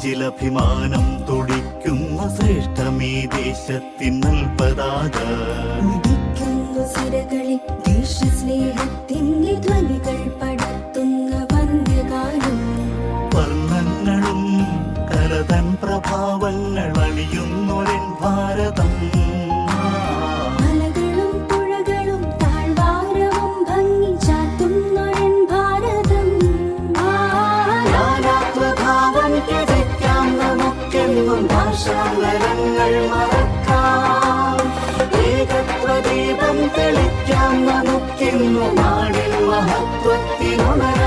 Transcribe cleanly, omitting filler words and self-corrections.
നെഞ്ചിലഭിമാനം തുടിക്കുന്ന ശ്രേഷ്ഠമീ ദേശത്തിൻ നൽപതാക സിരകളിൽ ദേശസ്നേഹത്തിന്റെ ധ്വനികൾ പടർത്തുന്ന വന്യഗാനം വർണ്ണങ്ങളും കലതൻ പ്രഭാവങ്ങൾ അണിയുന്നൊരൻ ഭാരതം മലകളും പുഴകളും താഴ്വാരവും ഭംഗി ചാത്തുന്നൊരൻ ഭാരതം നാനാത്വഭാവം കിതയ്ക്കാം നമുക്കെന്നും ഭാഷാന്തരങ്ങൾ മറക്കാം ഏകത്വദീപം തെളിക്കാം നമുക്കെന്നും നാടിൻ മഹത്വത്തിനുണരാം